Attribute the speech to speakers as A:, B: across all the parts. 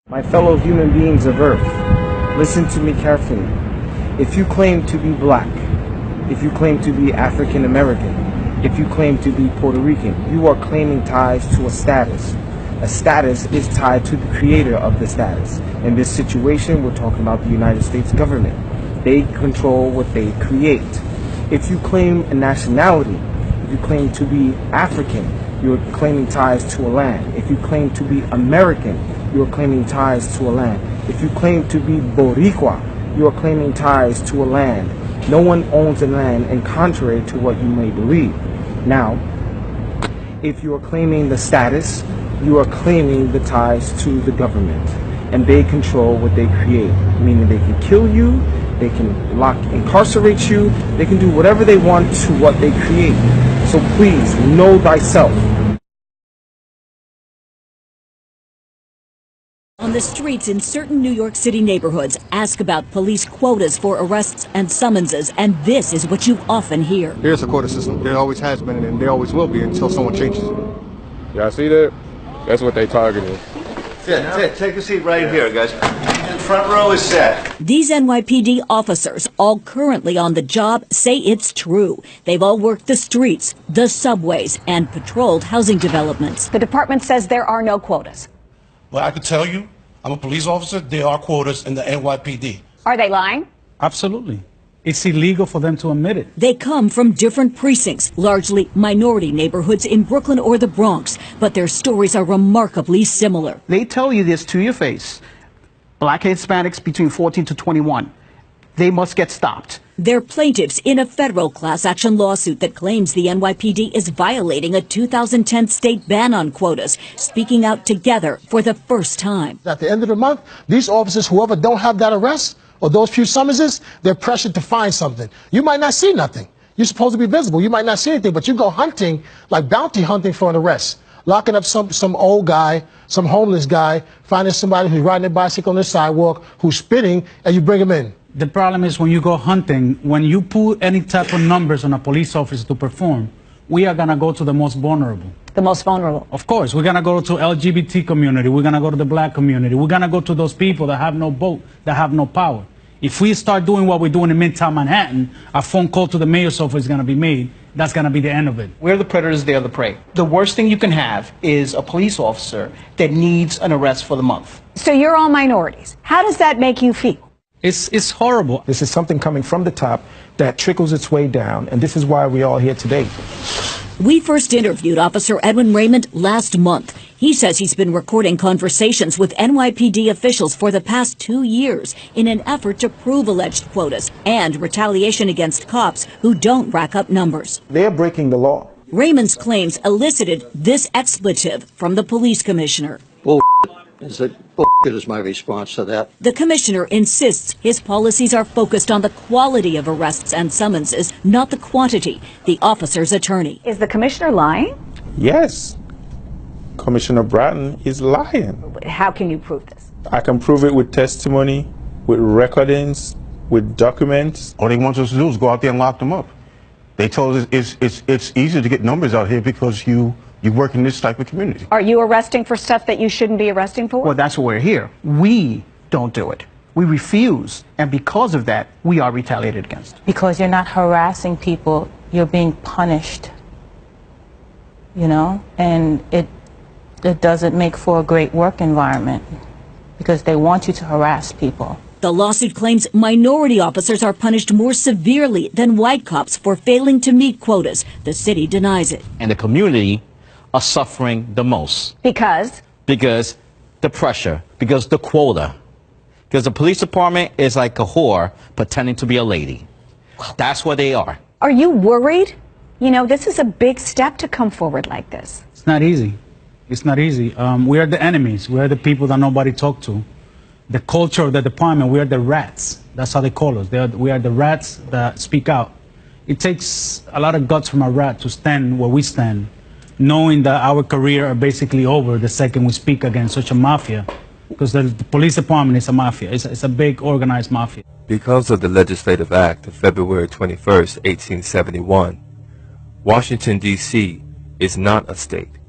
A: My fellow human beings of Earth, listen to me carefully. If you claim to be black, if you claim to be African American, if you claim to be Puerto Rican, you are claiming ties to a status. A status is tied to the creator of the status. In this situation, we're talking about the United States government. They control what they create. If you claim a nationality, if you claim to be African, you're claiming ties to a land. If you claim to be American, you are claiming ties to a land. If you claim to be Boricua, you are claiming ties to a land. No one owns a land, and contrary to what you may believe. Now, if you are claiming the status, you are claiming the ties to the government, and they control what they create, meaning they can kill you, they can incarcerate you, they can do whatever they want to what they create. So please, know thyself.
B: On the streets in certain New York City neighborhoods, ask about police quotas for arrests and summonses, and this is what you often hear.
C: Here's a quota system. There always has been, and there always will be until someone changes it.
D: Y'all see that? That's what they targeted.
E: Yeah, take a seat right here, guys. The front row is set.
B: These NYPD officers, all currently on the job, say it's true. They've all worked the streets, the subways, and patrolled housing developments.
F: The department says there are no quotas.
G: Well, I can tell you, I'm a police officer. There are quotas in the NYPD.
F: Are they lying?
H: Absolutely. It's illegal for them to admit it.
B: They come from different precincts, largely minority neighborhoods in Brooklyn or the Bronx, but their stories are remarkably similar.
I: They tell you this to your face. Black Hispanics between 14 to 21. They must get stopped.
B: They're plaintiffs in a federal class action lawsuit that claims the NYPD is violating a 2010 state ban on quotas, speaking out together for the first time.
J: At the end of the month, these officers, whoever don't have that arrest or those few summonses, they're pressured to find something. You might not see nothing. You're supposed to be visible. You might not see anything, but you go hunting, like bounty hunting for an arrest. Locking up some old guy, some homeless guy, finding somebody who's riding their bicycle on the sidewalk, who's spitting, and you bring him in.
H: The problem is when you go hunting, when you put any type of numbers on a police officer to perform, we are going to go to the most vulnerable.
F: The most vulnerable?
H: Of course. We're going to go to LGBT community. We're going to go to the black community. We're going to go to those people that have no vote, that have no power. If we start doing what we're doing in Midtown Manhattan, a phone call to the mayor's office is going to be made. That's going to be the end of it.
K: We're the predators, they're the prey. The worst thing you can have is a police officer that needs an arrest for the month.
F: So you're all minorities. How does that make you feel?
H: It's horrible.
L: This is something coming from the top that trickles its way down, and this is why we're all here today.
B: We first interviewed Officer Edwin Raymond last month. He says he's been recording conversations with NYPD officials for the past 2 years in an effort to prove alleged quotas and retaliation against cops who don't rack up numbers.
L: They're breaking the law.
B: Raymond's claims elicited this expletive from the police commissioner.
E: Bullshit is my response to that.
B: The commissioner insists his policies are focused on the quality of arrests and summonses, not the quantity. The officer's attorney.
F: Is the commissioner lying?
D: Yes. Commissioner Bratton is lying.
F: How can you prove this?
D: I can prove it with testimony, with recordings, with documents.
G: All they want us to do is go out there and lock them up. They told us it's easier to get numbers out here because you work in this type of community.
F: Are you arresting for stuff that you shouldn't be arresting for?
I: Well, that's why we're here. We don't do it. We refuse, and because of that, we are retaliated against.
M: Because you're not harassing people, you're being punished. You know? And it doesn't make for a great work environment because they want you to harass people.
B: The lawsuit claims minority officers are punished more severely than white cops for failing to meet quotas. The city denies it.
N: And the community are suffering the most.
F: Because?
N: Because the pressure, because the quota. Because the police department is like a whore pretending to be a lady. That's what they are.
F: Are you worried? You know, this is a big step to come forward like this.
H: It's not easy. It's not easy. We are the enemies. We are the people that nobody talk to. The culture of the department, we are the rats. That's how they call us. We are the rats that speak out. It takes a lot of guts from a rat to stand where we stand, knowing that our career are basically over the second we speak against such a mafia. Because the police department is a mafia. It's a big organized mafia.
O: Because of the Legislative Act of February 21st, 1871, Washington, D.C. is not a state,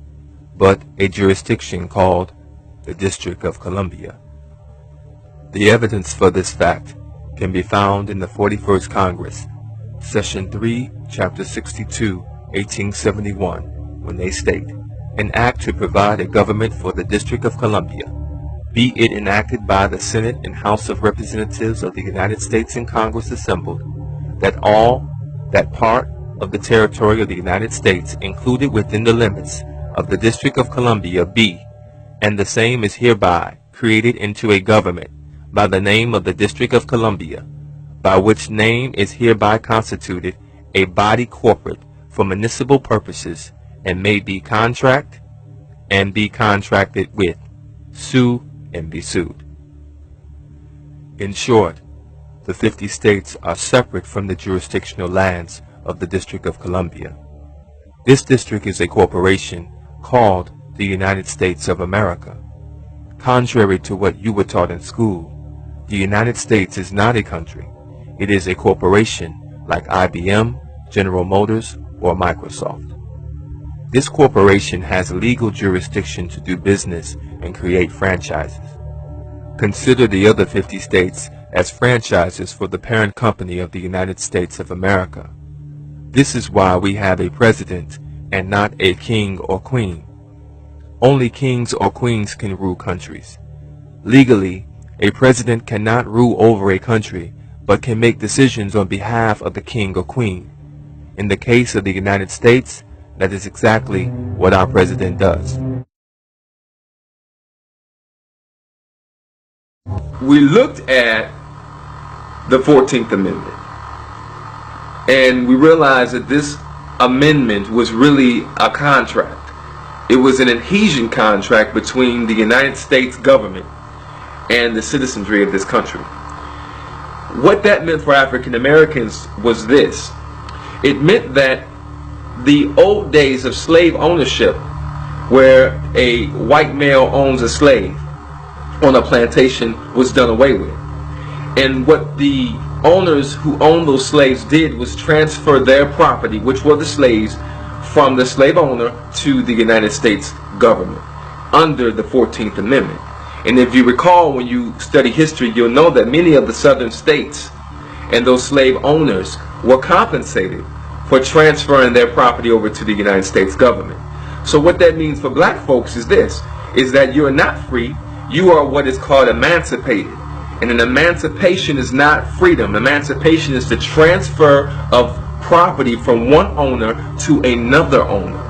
O: but a jurisdiction called the District of Columbia. The evidence for this fact can be found in the 41st Congress, Session 3, Chapter 62, 1871, when they state, "An act to provide a government for the District of Columbia, be it enacted by the Senate and House of Representatives of the United States in Congress assembled, that part of the territory of the United States included within the limits of the District of Columbia be, and the same is hereby created into a government by the name of the District of Columbia, by which name is hereby constituted a body corporate for municipal purposes, and may be contract and be contracted with, sue and be sued." In short, the 50 states are separate from the jurisdictional lands of the District of Columbia. This district is a corporation called the United States of America. Contrary to what you were taught in school, the United States is not a country. It is a corporation like IBM, General Motors, or Microsoft. This corporation has legal jurisdiction to do business and create franchises. Consider the other 50 states as franchises for the parent company of the United States of America. This is why we have a president and not a king or queen. Only kings or queens can rule countries. Legally, a president cannot rule over a country, but can make decisions on behalf of the king or queen. In the case of the United States, that is exactly what our president does.
P: We looked at the 14th Amendment, and we realized that this amendment was really a contract. It was an adhesion contract between the United States government and the citizenry of this country. What that meant for African Americans was this. It meant that the old days of slave ownership, where a white male owns a slave on a plantation, was done away with. And what the owners who owned those slaves did was transfer their property, which were the slaves, from the slave owner to the United States government under the 14th Amendment. And if you recall, when you study history, you'll know that many of the southern states and those slave owners were compensated for transferring their property over to the United States government. So what that means for black folks is this, is that you're not free, you are what is called emancipated. And an emancipation is not freedom. Emancipation is the transfer of property from one owner to another owner.